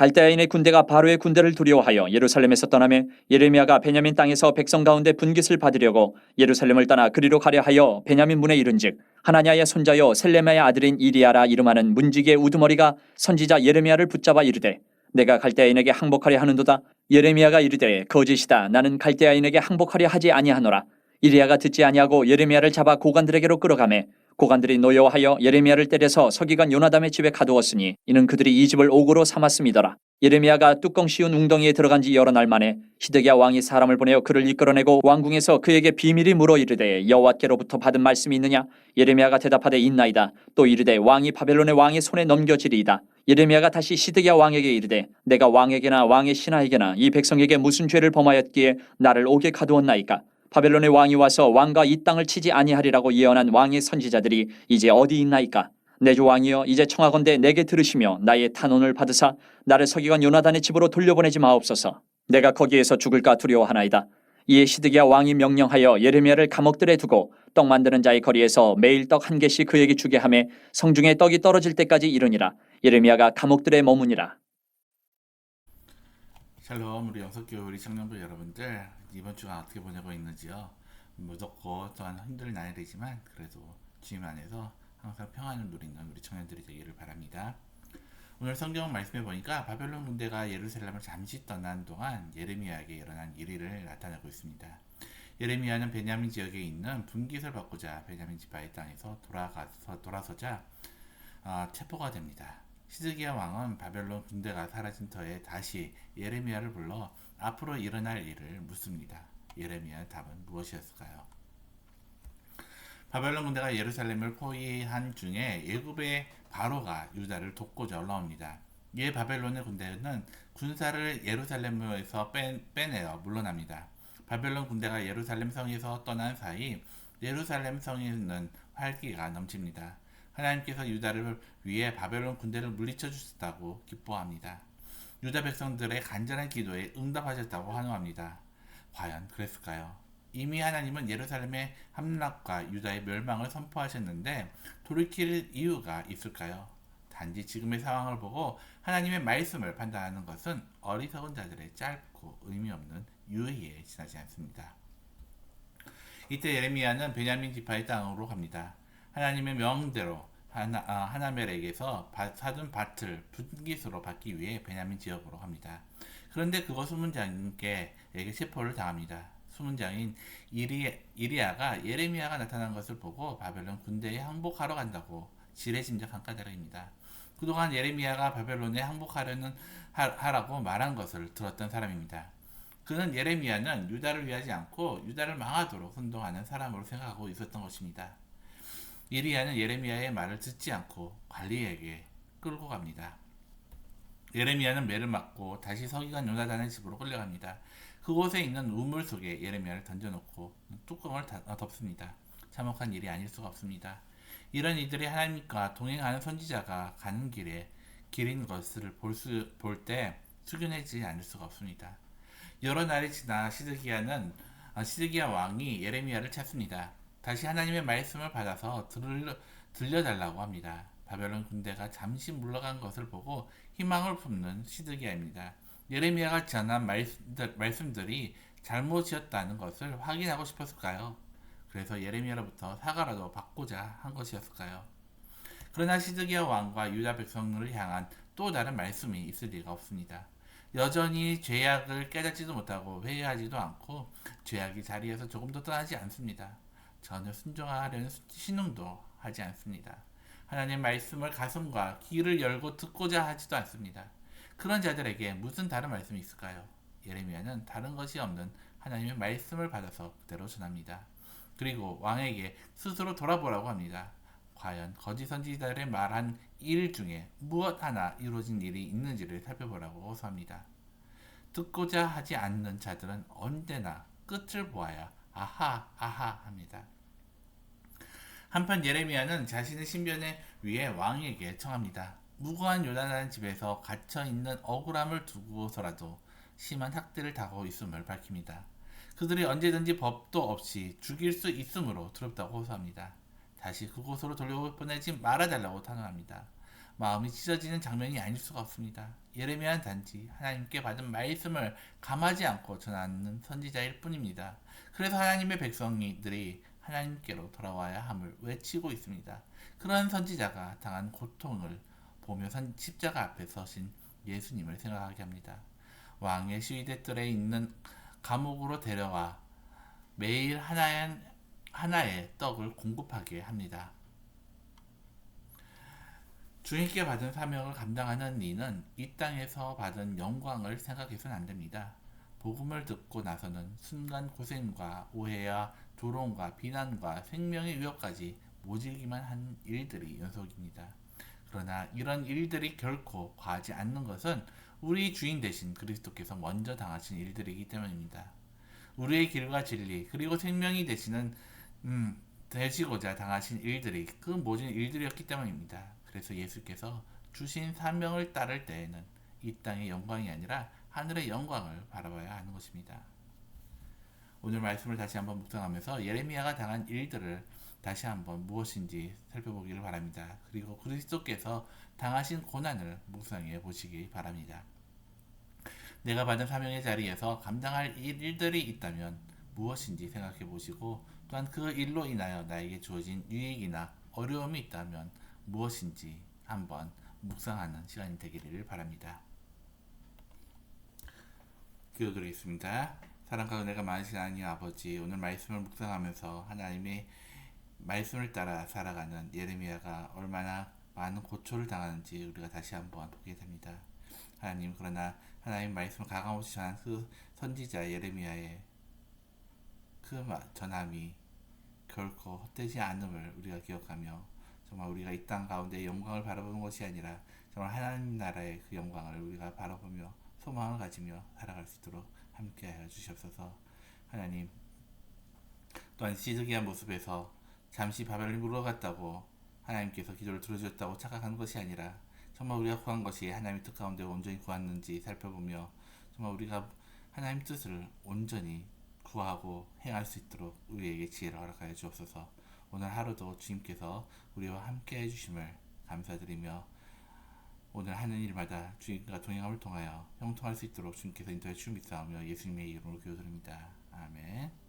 갈대아인의 군대가 바로의 군대를 두려워하여 예루살렘에서 떠나매 예레미야가 베냐민 땅에서 백성 가운데 분깃을 받으려고 예루살렘을 떠나 그리로 가려 하여 베냐민 문에 이른즉 하나냐의 손자여 셀레마의 아들인 이리야라 이름하는 문지기의 우두머리가 선지자 예레미야를 붙잡아 이르되 내가 갈대아인에게 항복하려 하는도다. 예레미야가 이르되 거짓이다. 나는 갈대아인에게 항복하려 하지 아니하노라. 이리야가 듣지 아니하고 예레미야를 잡아 고관들에게로 끌어가매 고관들이 노여워하여 예레미야를 때려서 서기관 요나담의 집에 가두었으니 이는 그들이 이 집을 옥으로 삼았음이더라. 예레미야가 뚜껑 씌운 웅덩이에 들어간 지 여러 날 만에 시드기야 왕이 사람을 보내어 그를 이끌어내고 왕궁에서 그에게 비밀이 물어 이르되 여호와께로부터 받은 말씀이 있느냐? 예레미야가 대답하되 있나이다. 또 이르되 왕이 바벨론의 왕의 손에 넘겨지리이다. 예레미야가 다시 시드기야 왕에게 이르되 내가 왕에게나 왕의 신하에게나 이 백성에게 무슨 죄를 범하였기에 나를 옥에 가두었나이까? 바벨론의 왕이 와서 왕과 이 땅을 치지 아니하리라고 예언한 왕의 선지자들이 이제 어디 있나이까? 내 주 왕이여 이제 청하건대 내게 들으시며 나의 탄원을 받으사 나를 서기관 요나단의 집으로 돌려보내지 마옵소서. 내가 거기에서 죽을까 두려워하나이다. 이에 시드기야 왕이 명령하여 예레미야를 감옥들에 두고 떡 만드는 자의 거리에서 매일 떡 한 개씩 그에게 주게 하매 성중에 떡이 떨어질 때까지 이르니라. 예레미야가 감옥들에 머무니라. 샬롬, 우리 영석교회 우리 청년부 여러분들, 이번 주가 어떻게 보내고 있는지요? 무덥고 또한 힘든 날이지만 그래도 주님 안에서 항상 평안을 누리는 우리 청년들이 되기를 바랍니다. 오늘 성경 말씀에 보니까 바벨론 군대가 예루살렘을 잠시 떠난 동안 예레미야에게 일어난 일을 나타내고 있습니다. 예레미야는 베냐민 지역에 있는 분깃을 받고자 베냐민 지파의 땅에서 돌아서자 체포가 됩니다. 시드기야 왕은 바벨론 군대가 사라진 터에 다시 예레미야를 불러 앞으로 일어날 일을 묻습니다. 예레미야의 답은 무엇이었을까요? 바벨론 군대가 예루살렘을 포위한 중에 예굽의 바로가 유다를 돕고자 올라옵니다. 이에 바벨론의 군대는 군사를 예루살렘에서 빼내어 물러납니다. 바벨론 군대가 예루살렘 성에서 떠난 사이 예루살렘 성에는 활기가 넘칩니다. 하나님께서 유다를 위해 바벨론 군대를 물리쳐 주셨다고 기뻐합니다. 유다 백성들의 간절한 기도에 응답하셨다고 환호합니다. 과연 그랬을까요? 이미 하나님은 예루살렘의 함락과 유다의 멸망을 선포하셨는데 돌이킬 이유가 있을까요? 단지 지금의 상황을 보고 하나님의 말씀을 판단하는 것은 어리석은 자들의 짧고 의미 없는 유예에 지나지 않습니다. 이때 예레미야는 베냐민 지파의 땅으로 갑니다. 하나님의 명대로 하나멜에게서 사둔 밭을 분깃으로 받기 위해 베냐민 지역으로 갑니다. 그런데 그거 수문장에게 체포를 당합니다. 수문장인 이리야가 예레미야가 나타난 것을 보고 바벨론 군대에 항복하러 간다고 지레짐작한 까닭입니다. 그동안 예레미야가 바벨론에 하라고 말한 것을 들었던 사람입니다. 그는 예레미야는 유다를 위하지 않고 유다를 망하도록 선동하는 사람으로 생각하고 있었던 것입니다. 이리야는 예레미야의 말을 듣지 않고 관리에게 끌고 갑니다. 예레미야는 매를 맞고 다시 서기관 요나단의 집으로 끌려갑니다. 그곳에 있는 우물 속에 예레미야를 던져놓고 뚜껑을 덮습니다. 참혹한 일이 아닐 수가 없습니다. 이런 이들이 하나님과 동행하는 선지자가 가는 길인 것을 볼 때 숙연해지지 않을 수가 없습니다. 여러 날이 지나 시드기야 왕이 예레미야를 찾습니다. 다시 하나님의 말씀을 받아서 들려달라고 합니다. 바벨론 군대가 잠시 물러간 것을 보고 희망을 품는 시드기야입니다. 예레미야가 전한 말씀들이 잘못이었다는 것을 확인하고 싶었을까요? 그래서 예레미야로부터 사과라도 받고자 한 것이었을까요? 그러나 시드기야 왕과 유다 백성을 향한 또 다른 말씀이 있을 리가 없습니다. 여전히 죄악을 깨닫지도 못하고 회개하지도 않고 죄악이 자리에서 조금도 떠나지 않습니다. 전혀 순종하려는 신용도 하지 않습니다. 하나님의 말씀을 가슴과 귀를 열고 듣고자 하지도 않습니다. 그런 자들에게 무슨 다른 말씀이 있을까요? 예레미야는 다른 것이 없는 하나님의 말씀을 받아서 그대로 전합니다. 그리고 왕에게 스스로 돌아보라고 합니다. 과연 거짓 선지자들의 말한 일 중에 무엇 하나 이루어진 일이 있는지를 살펴보라고 호소합니다. 듣고자 하지 않는 자들은 언제나 끝을 보아야 아하 합니다. 한편 예레미야는 자신의 신변을 위해 왕에게 청합니다. 무고한 요나단 집에서 갇혀있는 억울함을 두고서라도 심한 학대를 당하고 있음을 밝힙니다. 그들이 언제든지 법도 없이 죽일 수 있으므로 두렵다고 호소합니다. 다시 그곳으로 돌려보내지 말아달라고 탄원합니다. 마음이 찢어지는 장면이 아닐 수가 없습니다. 예레미야는 단지 하나님께 받은 말씀을 감하지 않고 전하는 선지자일 뿐입니다. 그래서 하나님의 백성들이 하나님께로 돌아와야 함을 외치고 있습니다. 그런 선지자가 당한 고통을 보며 십자가 앞에 서신 예수님을 생각하게 합니다. 왕의 시위대 뜰에 있는 감옥으로 데려와 매일 하나의 떡을 공급하게 합니다. 주님께 받은 사명을 감당하는 이는 이 땅에서 받은 영광을 생각해서는 안 됩니다. 복음을 듣고 나서는 순간 고생과 오해와 조롱과 비난과 생명의 위협까지 모질기만 한 일들이 연속입니다. 그러나 이런 일들이 결코 과하지 않는 것은 우리 주인 되신 그리스도께서 먼저 당하신 일들이기 때문입니다. 우리의 길과 진리 그리고 생명이 되시고자 당하신 일들이 그 모든 일들이었기 때문입니다. 그래서 예수께서 주신 사명을 따를 때에는 이 땅의 영광이 아니라 하늘의 영광을 바라봐야 하는 것입니다. 오늘 말씀을 다시 한번 묵상하면서 예레미야가 당한 일들을 다시 한번 무엇인지 살펴보기를 바랍니다. 그리고 그리스도께서 당하신 고난을 묵상해 보시기 바랍니다. 내가 받은 사명의 자리에서 감당할 일들이 있다면 무엇인지 생각해 보시고 또한 그 일로 인하여 나에게 주어진 유익이나 어려움이 있다면 무엇인지 한번 묵상하는 시간이 되기를 바랍니다. 기도드리겠습니다. 사랑과 은혜가 많으신 하나님 아버지, 오늘 말씀을 묵상하면서 하나님의 말씀을 따라 살아가는 예레미야가 얼마나 많은 고초를 당하는지 우리가 다시 한번 보게 됩니다. 하나님, 그러나 하나님 말씀을 가감없이 전한 그 선지자 예레미야의 그 전함이 결코 헛되지 않음을 우리가 기억하며 정말 우리가 이 땅 가운데 영광을 바라보는 것이 아니라 정말 하나님 나라의 그 영광을 우리가 바라보며 소망을 가지며 살아갈 수 있도록 함께하여 주시옵소서. 하나님, 또한 시드기한 모습에서 잠시 바벨론이 물러갔다고 하나님께서 기도를 들어주셨다고 착각하는 것이 아니라 정말 우리가 구한 것이 하나님의 뜻 가운데 온전히 구했는지 살펴보며 정말 우리가 하나님 뜻을 온전히 구하고 행할 수 있도록 우리에게 지혜를 허락하여 주옵소서. 오늘 하루도 주님께서 우리와 함께 해주심을 감사드리며 오늘 하는 일마다 주님과 동행함을 통하여 형통할 수 있도록 주님께서 인도해 주시옵소서. 예수님의 이름으로 기도드립니다. 아멘.